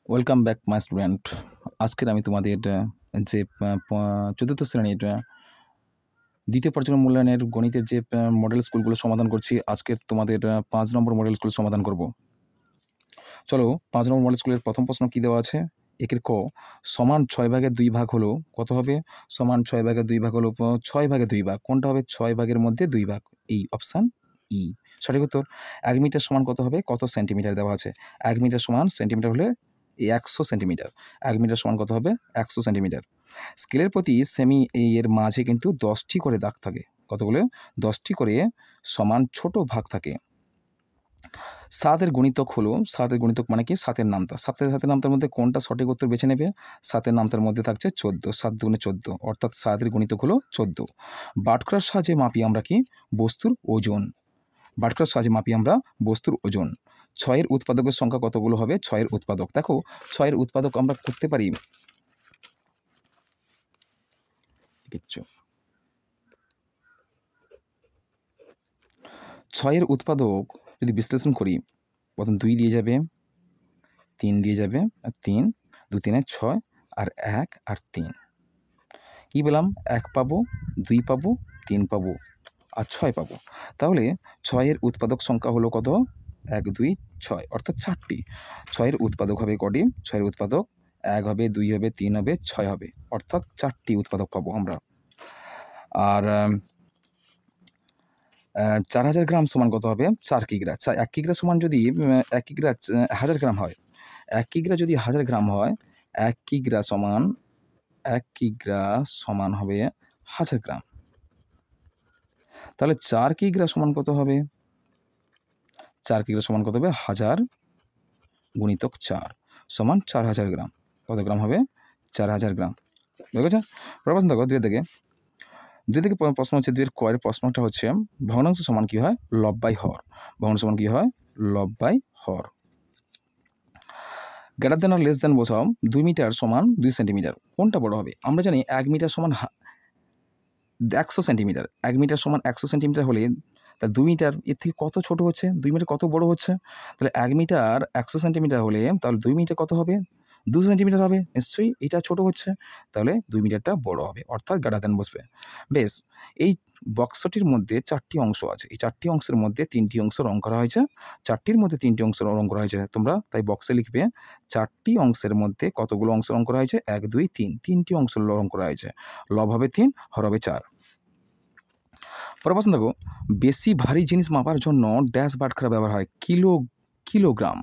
Welcome back my student. আজকের আমি তোমাদের যে চতুর্থ শ্রেণীর দ্বিতীয় পর্যায়ের মূল্যায়নের গণিতের যে মডেল স্কুলগুলো সমাধান করছি, আজকের তোমাদের ৫ নম্বর মডেল স্কুল সমাধান করব। চলো ৫ নম্বর মডেল স্কুলের প্রথম প্রশ্ন কী দেওয়া আছে? একের ক, সমান ৬ ভাগের ২ ভাগ হলো কত হবে? সমান ৬ ভাগের ২ ভাগ হলো ৬ ভাগের ২ ভাগ। কোনটা হবে? ৬ ভাগের মধ্যে ২ ভাগ। এই অপশান ই সঠিক উত্তর। ১ মিটার সমান কত হবে? কত সেন্টিমিটার দেওয়া আছে? ১ মিটার সমান সেন্টিমিটার হলে ১০০ সেন্টিমিটার। ১ মিটার সমান কত হবে? ১০০ সেন্টিমিটার। স্কেলের প্রতি সেমি এর মাঝে কিন্তু ১০টি করে দাগ থাকে। কতগুলো? 10টি করে সমান ছোট ভাগ থাকে। ৭-এর গুণিতক হলো, ৭-এর গুণিতক মানে কি? ৭-এর নামতা। ৭-এর নামতার মধ্যে কোনটা সঠিক উত্তর বেছে নেবে? ৭-এর নামতার মধ্যে থাকছে ১৪। ৭ দুগুণে ১৪, অর্থাৎ ৭-এর গুণিতক হলো ১৪। বাটখারার সাহায্যে মাপি আমরা কি? বস্তুর ওজন। বাটখারার সাহায্যে মাপি আমরা বস্তুর ওজন। ৬-এর উৎপাদকের সংখ্যা কতগুলো হবে? ৬-এর উৎপাদক, দেখো ৬-এর উৎপাদক আমরা করতে পারি ৬-এর উৎপাদক যদি বিশ্লেষণ করি, প্রথম ২ দিয়ে যাবে, ৩ দিয়ে যাবে, আর ৩, ২ ৩ ৬, আর ১ আর ৩। কী পেলাম? ১ পাবো, ২ পাবো, ৩ পাবো, আর ৬ পাবো। তাহলে ৬-এর উৎপাদক সংখ্যা হলো কত? ১ ২ ৬, অর্থাৎ ৪টি। ৬-এর উৎপাদক হবে কটি? ৬-এর উৎপাদক ১ হবে, ২ হবে, ৩ হবে, ৬ হবে, অর্থাৎ ৪টি উৎপাদক পাবো আমরা। আর ৪,০০০ গ্রাম সমান কত হবে? ৪ কিগ্রা। ১ কিগ্রা সমান যদি ১ কিগ্রা ১,০০০ গ্রাম হয়, ১ কিগ্রা যদি ১,০০০ গ্রাম হয়, ১ কিগ্রা সমান হবে ১,০০০ গ্রাম। তাহলে ৪ কিগ্রা সমান কত হবে? ৪ কিগ্রা সমান কত হবে? ১,০০০ গুণিতক ৪ সমান ৪,০০০ গ্রাম। কত গ্রাম হবে? ৪,০০০ গ্রাম। বুঝেছ? পরের প্রশ্ন দেখো, ২ থেকে। ২ থেকে প্রশ্ন হচ্ছে, ২ এর ক এর প্রশ্নটা হচ্ছে ভগ্নাংশ সমান কী হয়? লব বাই হর। ভগ্নাংশ সমান কী হয়? লব বাই হর। Greater than or less than বসাও। ২ মিটার সমান ২ সেন্টিমিটার। কোনটা বড় হবে? আমরা জানি ১ মিটার সমান ১০০ সেন্টিমিটার। ১ মিটার সমান ১০০ সেন্টিমিটার হলে তাহলে ২ মিটার এর থেকে কত ছোট হচ্ছে? ২ মিটার কত বড় হচ্ছে? তাহলে ১ মিটার ১০০ সেন্টিমিটার হলে তাহলে 2 মিটার কত হবে? ২ সেন্টিমিটার হবে। নিশ্চয়ই এটা ছোট হচ্ছে, তাহলে ২ মিটারটা বড় হবে, অর্থাৎ গ্রেটার দেন বসবে। বেশ, এই বক্সটির মধ্যে ৪টি অংশ আছে। এই ৪টি অংশের মধ্যে ৩টি অংশ রং করা হয়েছে। ৪টির মধ্যে 3টি অংশ রং করা হয়েছে। তোমরা তাই বক্সে লিখবে ৪টি অংশের মধ্যে কতগুলো অংশ রং করা হয়েছে? ১ ২ ৩, 3টি অংশ রং করা হয়েছে। লব হবে ৩, হর হবে ৪। পরের প্রশ্ন দেখো, বেশি ভারী জিনিস মাপার জন্য ড্যাশ বাটখারা ব্যবহার হয়? কিলোগ্রাম।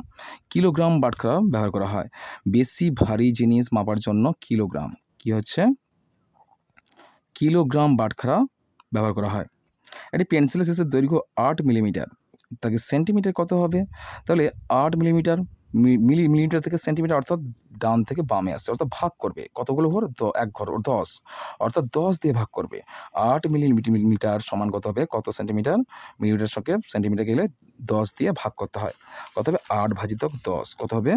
কিলোগ্রাম বাটখারা ব্যবহার করা হয়। বেশি ভারী জিনিস মাপার জন্য কিলোগ্রাম কি হচ্ছে? কিলোগ্রাম বাটখারা ব্যবহার করা হয়। একটি পেন্সিলের শেষের দৈর্ঘ্য ৮ মিলিমিটার, তাকে সেন্টিমিটার কত হবে? তাহলে ৮ মিলিমিটার, মিলিমিটার থেকে সেন্টিমিটার, অর্থাৎ ডান থেকে বামে আসছে, অর্থাৎ ভাগ করবে কতগুলো ঘর? ১ ঘর ১০, অর্থাৎ ১০ দিয়ে ভাগ করবে। ৮ মিলিমিটার সমান কত হবে? কত সেন্টিমিটার? মিলিমিটার সঙ্গে সেন্টিমিটার গেলে ১০ দিয়ে ভাগ করতে হয়। কত হবে? ৮ ভাজিতক ১০। কত হবে?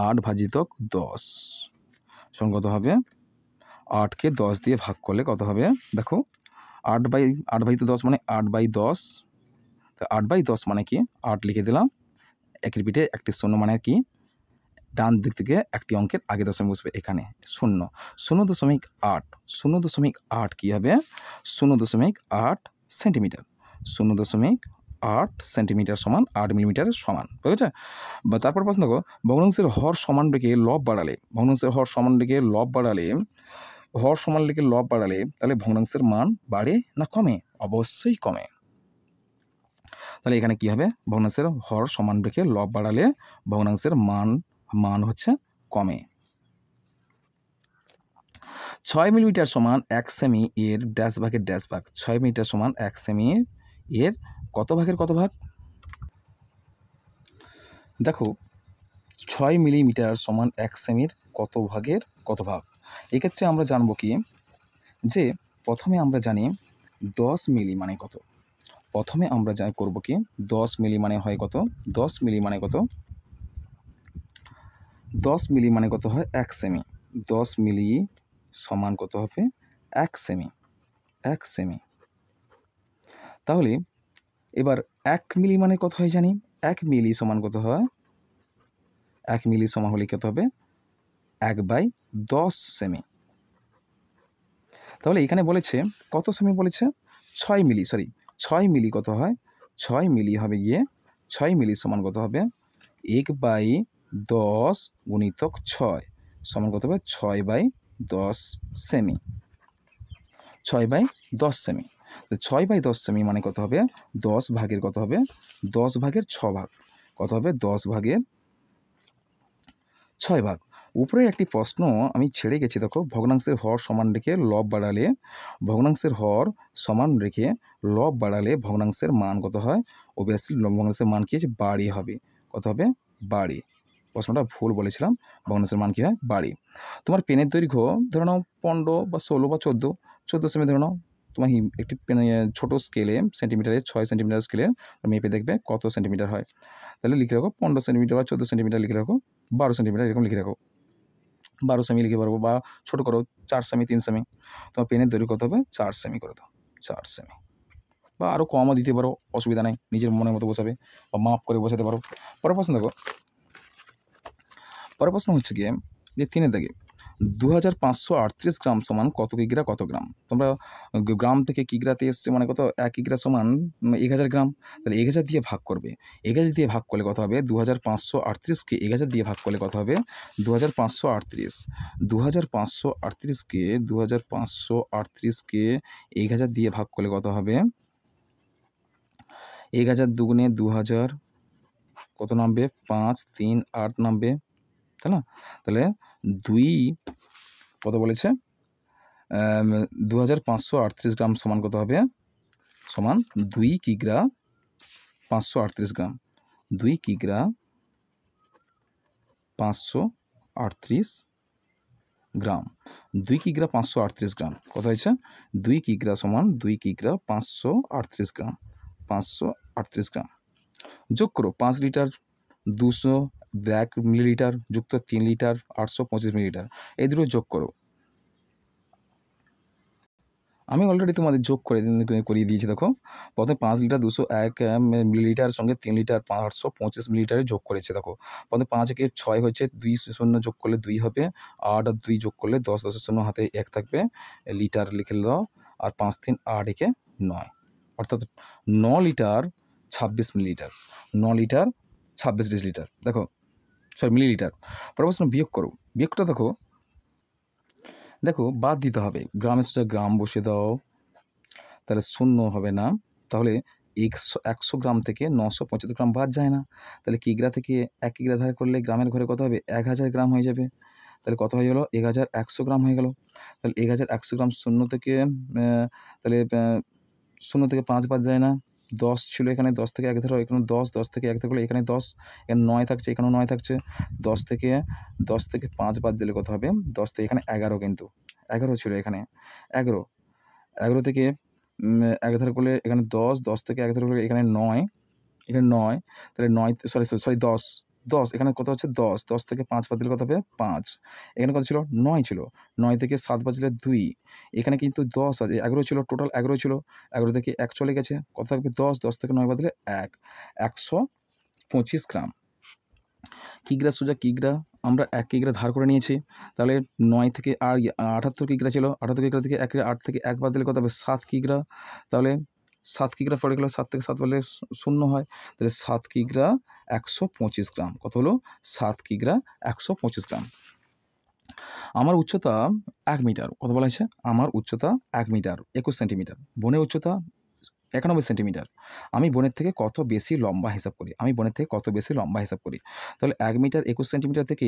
৮ ভাজিতক ১০ সমান কত হবে? ৮কে ১০ দিয়ে ভাগ করলে কত হবে? দেখো, ৮ ভাজিত ১০ মানে ৮/১০। তো ৮/১০ মানে কি? ৮ লিখে দিলাম, একের পিঠে একটি শূন্য মানে কি? ডান দিক থেকে একটি অঙ্কের আগে দশমিক বসবে, এখানে শূন্য। ০.৮, ০.৮ কী হবে? ০.৮ সেন্টিমিটার। ০.৮ সেন্টিমিটার সমান ৮ মিলিমিটারের সমান। ঠিক আছে? বা তারপর প্রশ্ন দেখো, ভগ্নাংশের হর সমান রেখে লব বাড়ালে, ভগ্নাংশের হর সমান রেখে লব বাড়ালে তাহলে ভগ্নাংশের মান বাড়ে না কমে? অবশ্যই কমে। তাহলে এখানে কি হবে? ভগ্নাংশের হর সমান রেখে লব বাড়ালে ভগ্নাংশের মান হচ্ছে কমে। ৬ মিলিমিটার সমান ১ সেমি এর ড্যাশ ভাগের ড্যাশ ভাগ। ৬ মিটার সমান ১ সেমি এর কত ভাগের কত ভাগ? দেখো, ৬ মিলিমিটার সমান ১ সেমির কত ভাগের কত ভাগ? এক্ষেত্রে আমরা জানবো কি, যে প্রথমে আমরা জানি ১০ মিলি মানে কত। প্রথমে আমরা করব কি, ১০ মিলি মানে হয় কত? ১০ মিলি মানে কত? ১০ মিলি মানে কত হয়? ১ সেমি। ১০ মিলি সমান কত হবে? ১ সেমি। ১ সেমি। তাহলে এবার ১ মিলি মানে কত হয় জানি? ১ মিলি সমান কত হয়? 1 মিলি সমান হলে কত হবে 1/10 সেমি। তাহলে এখানে বলেছে কত সেমি বলেছে 6 মিলি, 6 মিলি কত হয় 6 মিলি হবে গিয়ে 6 মিলি সমান কত হবে 1/10 গুণিতক 6 সমান কত হবে 6/10 সেমি। 6/10 সেমি, 6/10 সেমি মানে কত হবে 10 ভাগের কত হবে 10 ভাগের 6 ভাগ, কত হবে 10 ভাগের 6 ভাগ। উপরে একটি প্রশ্ন আমি ছেড়ে গেছি, দেখো ভগ্নাংশের হর সমান রেখে লব বাড়ালে, ভগ্নাংশের হর সমান রেখে লব বাড়ালে ভগ্নাংশের মান কত হয়, অবভিয়াসলি ভগ্নাংশের মান কি আছে বাড়ি হবে, কত হবে বাড়ি। প্রশ্নটা ভুল বলেছিলাম, ভগ্নাংশের মান কী হয় বাড়ি। তোমার পেনের দৈর্ঘ্য ধরে নাও 15 বা 16 বা 14 সেমি ধরে নাও। তোমার একটি পেন ছোটো স্কেলে সেন্টিমিটারে 6 সেন্টিমিটার স্কেলে মেপে দেখবে কত সেন্টিমিটার হয়। তাহলে লিখে রাখো 15 সেন্টিমিটার বা 14 সেন্টিমিটার লিখে রাখো, 12 সেন্টিমিটার এরকম লিখে রাখো, 12 সেমি লিখে পারবো, বা ছোটো করো 4 সেমি 3 সেমি। তোমার পেনের দৈর্ঘ্য কত হবে 4 সেমি করে দাও, 4 সেমি, বা আরও কমও দিতে পারো, অসুবিধা নেই, নিজের মনের মতো বসাবে বা মাপ করে বসাতে পারো। পরের প্রশ্ন দেখো, পরের প্রশ্ন হচ্ছে গিয়ে যে 3 দাগে 2538 গ্রাম সমান কত কিগ্রা কত গ্রাম। তোমরা গ্রাম থেকে কিগ্রাতে এসছে মানে কত 1 কিগ্রা সমান 1000 গ্রাম, তাহলে 1000 দিয়ে ভাগ করবে, 1000 দিয়ে ভাগ করলে কত হবে 2538কে 1000 দিয়ে ভাগ করলে কত হবে 2538, 2538কে 1000 দিয়ে ভাগ করলে কত হবে 1000 দুগুণে 2000, কত নামবে 5 3 8 নামবে, তাই না। তাহলে 2 কত বলেছে 2538 গ্রাম সমান কত হবে সমান 2 কিগ্রা 538 গ্রাম, 2 কিগ্রা 538 গ্রাম, 2 কিগ্রা 538 গ্রাম কত হয়েছে 2 কিগ্রা সমান 2 কিগ্রা 538 গ্রাম, 538 গ্রাম। যোগ করো 5 লিটার 200 মিলিলিটার যুক্ত 3 লিটার 825 মিলিলিটার, এই দুটো যোগ করো। আমি অলরেডি তোমাদের যোগ করিয়ে দিয়েছি। দেখো প্রথমে 5 লিটার 201 মিলিলিটার সঙ্গে 3 লিটার 825 মিলিলিটারে যোগ করেছে। দেখো প্রথমে 5 একে 6 হচ্ছে, 2 শূন্য যোগ করলে 2 হবে, 8 আর 2 যোগ করলে 10, 10 শূন্য হাতে 1 থাকবে, লিটার লিখে দাও, আর 5 3 8 একে 9, অর্থাৎ 9 লিটার 26 মিলিলিটার, 9 লিটার 26 ডিসিলিটার। দেখো মিলিলিটার। পরের প্রশ্ন বিয়োগ করো, বিয়োগটা দেখো বাদ দিতে হবে, গ্রামের সোজা গ্রাম বসে দাও, তাহলে শূন্য হবে না, তাহলে 100 গ্রাম থেকে 975 গ্রাম বাদ যায় না, তাহলে কিগ্রা থেকে 1 কিগ্রা ধার করলে গ্রামের ঘরে কত হবে 1000 গ্রাম হয়ে যাবে, তাহলে কত হয়ে গেলো 1100 গ্রাম হয়ে গেল। তাহলে 1100 গ্রাম শূন্য থেকে তাহলে 0 থেকে 5 বাদ যায় না, 10 ছিল এখানে, 10 থেকে 1 ধরো, এখানে 10, 10 থেকে 1 ধরলে এখানে 10, এখানে 9 থাকছে, এখানেও 9 থাকছে, 10 থেকে 5 বাদ দিলে কত হবে 10 থেকে এখানে 11, কিন্তু 11 ছিল এখানে, 11 থেকে 1 ধার করলে এখানে 10, 10 থেকে 1 ধার করলে এখানে 9, এখানে 9, তাহলে 9 সরি 10 এখানে কত হচ্ছে 10, 10 থেকে 5 বাদ দিলে কত হবে 5, এখানে কত ছিল 9 ছিল, 9 থেকে 7 বাজলে 2, এখানে কিন্তু 10 আছে, 11 ছিল, টোটাল 11 ছিল, 11 থেকে 1 চলে গেছে, কত থাকবে 10, 10 থেকে 9 বাদ দিলে 1, 125 গ্রাম। কিগ্রা সোজা কিগ্রা, আমরা 1 কিগ্রা ধার করে নিয়েছি, তাহলে 9 থেকে আর 78 কিগ্রা ছিল, 78 কিগ্রা থেকে 8 থেকে 1 বাদ দিলে কত হবে 7 কিগ্রা, তাহলে 7 কিগ্রা পড়ে গেল, 7 থেকে 7 বাদলে 0 হয়, তাহলে 7 কিগ্রা 125 গ্রাম, কত হলো 7 কিগ্রা 125 গ্রাম। আমার উচ্চতা 1 মিটার, কত বলা হয়েছে আমার উচ্চতা 1 মিটার 21 সেন্টিমিটার, বোনের উচ্চতা 91 সেন্টিমিটার, আমি বোনের থেকে কত বেশি লম্বা হিসাব করি, তাহলে 1 মিটার 21 সেন্টিমিটার থেকে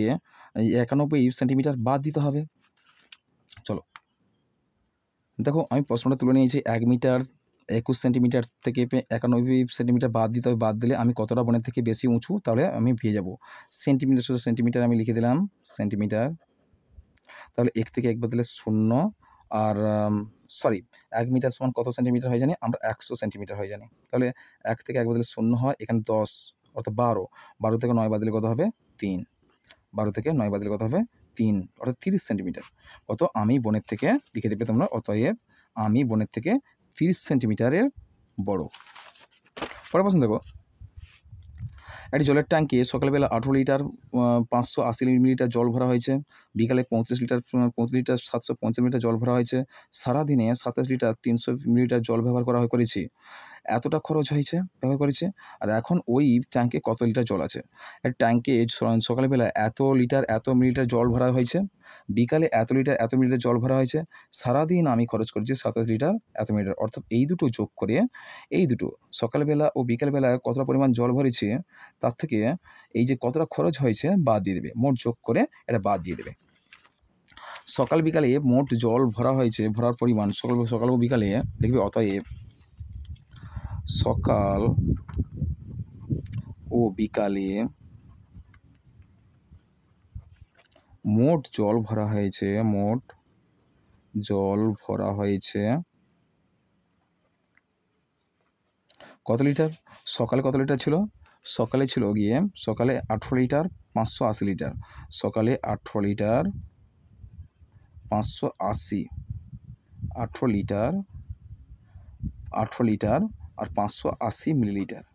91 সেন্টিমিটার বাদ দিতে হবে। চলো দেখো আমি প্রশ্নটা তুলে নিয়েছি, 1 মিটার 21 সেন্টিমিটার থেকে 91 সেন্টিমিটার বাদ দিতে হবে, বাদ দিলে আমি কতটা বোনের থেকে বেশি উঁচু, তাহলে আমি পেয়ে যাব সেন্টিমিটার, শুধু সেন্টিমিটার আমি লিখে দিলাম সেন্টিমিটার, তাহলে 1 থেকে 1 বাদ দিলে 0, আর 1 মিটার সমান কত সেন্টিমিটার হয়ে জানি আমরা 100 সেন্টিমিটার হয়ে জানি, তাহলে 1 থেকে 1 বাদ দিলে 0 হয়, এখানে 10 অর্থাৎ 12 থেকে 9 বাদ দিলে কত হবে 3, 12 থেকে 9 বাদ দিলে কত হবে 3, অর্থাৎ 30 সেন্টিমিটার। কত আমি বোনের থেকে লিখে দেবে তোমরা, অতএব আমি বোনের থেকে 30 সেন্টিমিটারের বড়। পরের প্রশ্ন দেখো, একটি জলের ট্যাঙ্কে সকালবেলা 18 লিটার 580 মিলিলিটার জল ভরা হয়েছে, বিকালে 35 লিটার 750 মিলিলিটার জল ভরা হয়েছে, সারাদিনে 27 লিটার 300 মিলিলিটার জল ব্যবহার করেছি। এতটা খরচ হয়েছে ব্যবহার করেছি। আর এখন ওই ট্যাঙ্কে কত লিটার জল আছে? ট্যাঙ্কে সকালবেলা এত লিটার এত মিলিলিটার জল ভরা হয়েছে, বিকালে এত লিটার এত মিলিলিটার জল ভরা হয়েছে, সারাদিন আমি খরচ করেছি 27 লিটার এত মিলিলিটার। অর্থাৎ এই দুটো যোগ করে, এই দুটো সকালবেলা ও বিকালবেলা কতটা পরিমাণ জল ভরেছি তার থেকে এই যে কতটা খরচ হয়েছে বাদ দিয়ে দেবে, মোট যোগ করে এটা বাদ দিয়ে দেবে। সকাল বিকালে মোট জল ভরা হয়েছে, ভরার পরিমাণ সকাল ও বিকালে দেখবে। অতএব সকাল ও বিকালে মোট জল ভরা হয়েছে, মোট জল ভরা হয়েছে কত লিটার? সকালে কত লিটার ছিল? সকালে ছিল গিয়ে 18 লিটার 580 লিটার। সকালে 18 লিটার 580, 18 লিটার আর 580 মিলিলিটার।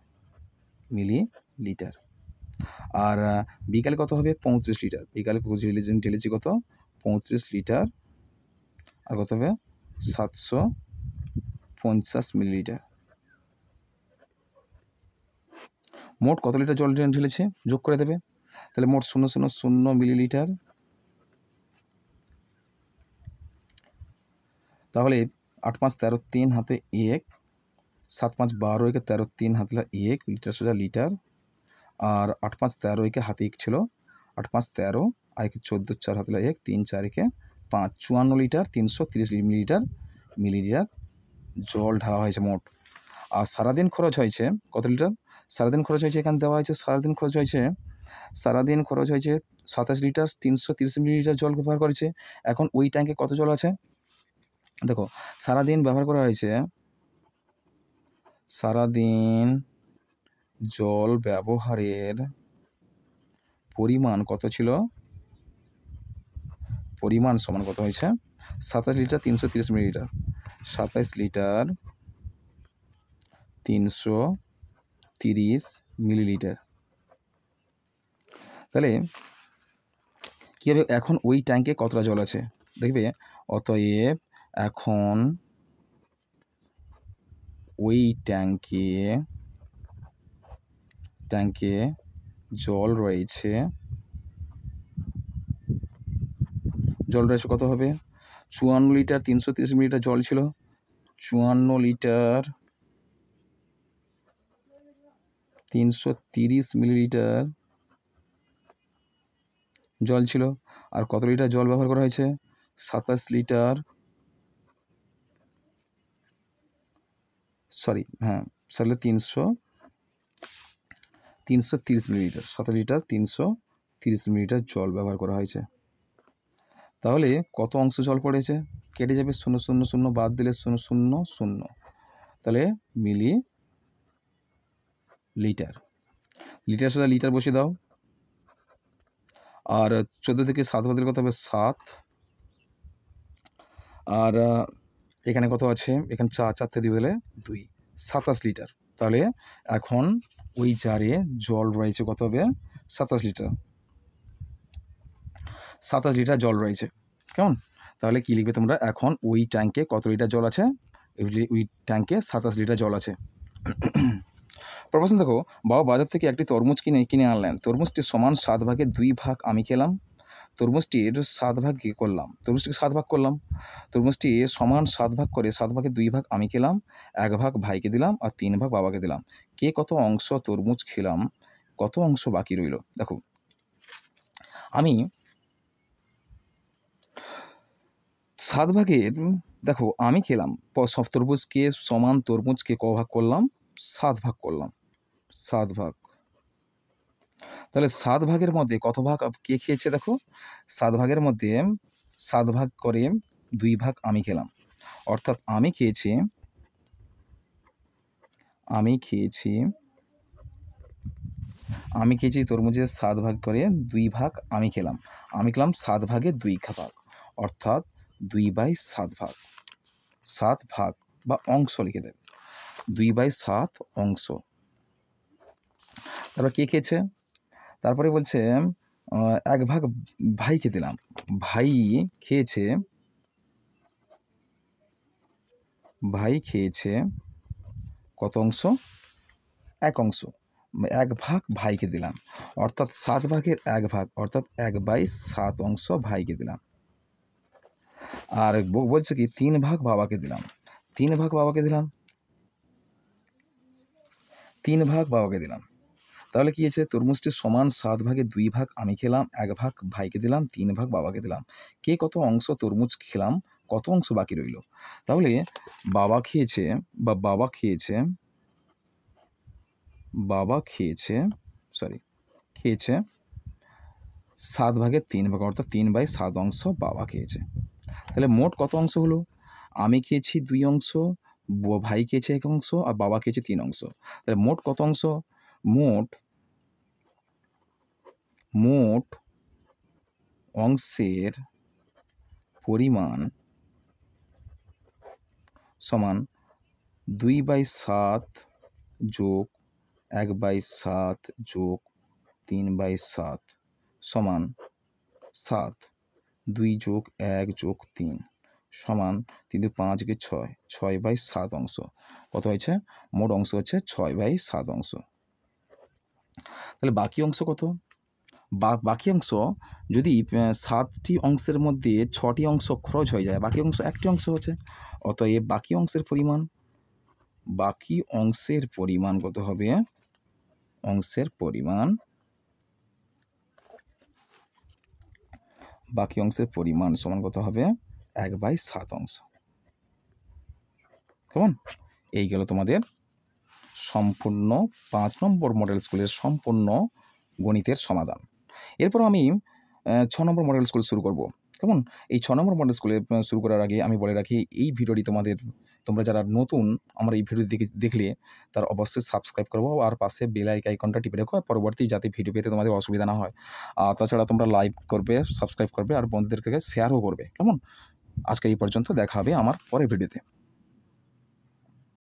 আর বিকালে কত হবে? 35 লিটার। বিকালে ঢেলেছি কত? 35 লিটার। আর কত হবে? 750 মিলিলিটার। মোট কত লিটার জল ঢেলেছে যোগ করে দেবে। তাহলে মোট 000 মিলিলিটার। তাহলে 8 5 13 3 হাতে 1, 7 5 12 একে 13 3 হাতে 1 লিটার সোজা লিটার। আর 8 5 13 একে হাতে 1 ছিল, 8 5 13 আর একে 14 4 হাতে 1 3 4 একে 5, 54 লিটার 330 মিলিলিটার জল ঢালা হয়েছে মোট। আর সারাদিন খরচ হয়েছে কত লিটার? সারাদিন খরচ হয়েছে, এখানে দেওয়া হয়েছে সারাদিন খরচ হয়েছে 27 লিটার 330 মিলিলিটার জল ব্যবহার করেছে। এখন ওই ট্যাঙ্কে কত জল আছে দেখো। সারাদিন ব্যবহার করা হয়েছে, সারাদিন জল ব্যবহারের পরিমাণ কত ছিল? পরিমাণ সমান কত হয়েছে? 27 লিটার 330 মিলিলিটার। 27 litre 330 millilitre. তাহলে কী হবে? এখন ওই ট্যাঙ্কে কতটা জল আছে দেখবে। অতএব এখন ওই ট্যাঙ্কে জল রয়েছে কত হবে? 54 লিটার 330 মিলিলিটার জল ছিল। 54 লিটার 330 মিলিলিটার জল ছিল। আর কত লিটার জল ব্যবহার করা হয়েছে? 27 লিটার, সালে 330 মিলিলিটার, 27 লিটার 330 মিলিলিটার জল ব্যবহার করা হয়েছে। তাহলে কত অংশ জল পড়েছে? কেটে যাবে, 000 বাদ দিলে 000, তাহলে লিটার। লিটার সোজা লিটার বসিয়ে দাও। আর 14 থেকে 7 বাদ দিলে কত হবে? 7। আর এখানে কত আছে? এখানে 4 থেকে দিলে 2, 27 লিটার। তাহলে এখন ওই জারে জল রয়েছে কত হবে? 27 লিটার। 27 লিটার জল রয়েছে, কেমন? তাহলে কি লিখবে তোমরা? এখন ওই ট্যাঙ্কে কত লিটার জল আছে? ওই ট্যাঙ্কে 27 লিটার জল আছে। প্রশ্ন দেখো, বাবা বাজার থেকে একটি তরমুজ কিনে আনলেন। তরমুজটি সমান 7 ভাগে 2 ভাগ আমি খেলাম। তরমুজটির 7 ভাগ করলাম। তরমুজটিকে 7 ভাগ করলাম। তরমুজটি সমান 7 ভাগ করে 7 ভাগে 2 ভাগ আমি খেলাম, 1 ভাগ ভাইকে দিলাম আর 3 ভাগ বাবাকে দিলাম। কে কত অংশ তরমুজ খেলাম, কত অংশ বাকি রইল? দেখো, আমি 7 ভাগের দেখো আমি খেলাম, সব তরমুজকে সমান তরমুজকে ক ভাগ করলাম? 7 ভাগ করলাম, 7 ভাগ। তাহলে 7 ভাগের মধ্যে কত ভাগ কে খেয়েছে? দেখো, 7 ভাগের মধ্যে 7 ভাগ করে 2 ভাগ আমি খেলাম। অর্থাৎ আমি খেয়েছি তরমুজের 7 ভাগ করে 2 ভাগ আমি খেলাম। আমি খেলাম 7 ভাগে 2 ভাগ, অর্থাৎ 2/7 ভাগ। 7 ভাগ বা অংশ লিখে দেবে, 2/7 অংশ। তারপর কে খেয়েছে, তারপরে বলছে 1 ভাগ ভাইকে দিলাম। ভাই খেয়েছে, ভাই খেয়েছে কত অংশ, 1 অংশ। 1 ভাগ ভাইকে দিলাম, অর্থাৎ 7 ভাগের 1 ভাগ, অর্থাৎ 1/7 অংশ ভাইকে দিলাম। আর বলছে কি 3 ভাগ বাবাকে দিলাম, 3 ভাগ বাবাকে দিলাম, 3 ভাগ বাবাকে দিলাম। তাহলে কি হয়েছে, তরমুজটি সমান 7 ভাগের 2 ভাগ আমি খেলাম, 1 ভাগ ভাইকে দিলাম, 3 ভাগ বাবাকে দিলাম। কে কত অংশ তরমুজ খেলাম, কত অংশ বাকি রইল? তাহলে বাবা খেয়েছে বা বাবা খেয়েছে, বাবা খেয়েছে খেয়েছে 7 ভাগের 3 ভাগ, অর্থাৎ 3/7 অংশ বাবা খেয়েছে। তাহলে মোট কত অংশ হলো? আমি খেয়েছি 2 অংশ, ভাই খেয়েছে 1 অংশ, আর বাবা খেয়েছে 3 অংশ। তাহলে মোট কত অংশ? মোট অংশের পরিমাণ সমান 2/7 যোগ 1/7 যোগ 3/7 সমান 7। 2 যোগ 1 যোগ 3 সমান 3 × 5 = 6, 6/7 অংশ। কত হয়েছে? মোট অংশ হচ্ছে 6/7 অংশ। তাহলে বাকি অংশ কত? বাকি অংশ যদি 7টি অংশের মধ্যে 6টি অংশ খরচ হয়ে যায়, বাকি অংশ 1টি অংশ হচ্ছে। অতএব বাকি অংশের পরিমাণ কত হবে? বাকি অংশের পরিমাণ সমান কত হবে? 1/7 অংশ। কেমন? এই গেল তোমাদের সম্পূর্ণ 5 নম্বর মডেল স্কুলের সম্পূর্ণ গণিতের সমাধান। এরপর আমি 6 নম্বর মডেল স্কুল শুরু করব। কেমন? এই 6 নম্বর মডেল স্কুলে শুরু করার আগে আমি বলে রাখি, এই ভিডিওটি তোমরা যারা নতুন আমার এই ভিডিও দেখলে তারা অবশ্যই সাবস্ক্রাইব করবো, আর পাশে বেল আইকনটা টিপে রেখো, পরবর্তী যাতে ভিডিও পেতে তোমাদের অসুবিধা না হয়। আর তাছাড়া তোমরা লাইক করবে, সাবস্ক্রাইব করবে, আর বন্ধুদেরকে শেয়ারও করবে। কেমন? আজকে এই পর্যন্ত, দেখা হবে আমার পরের ভিডিওতে।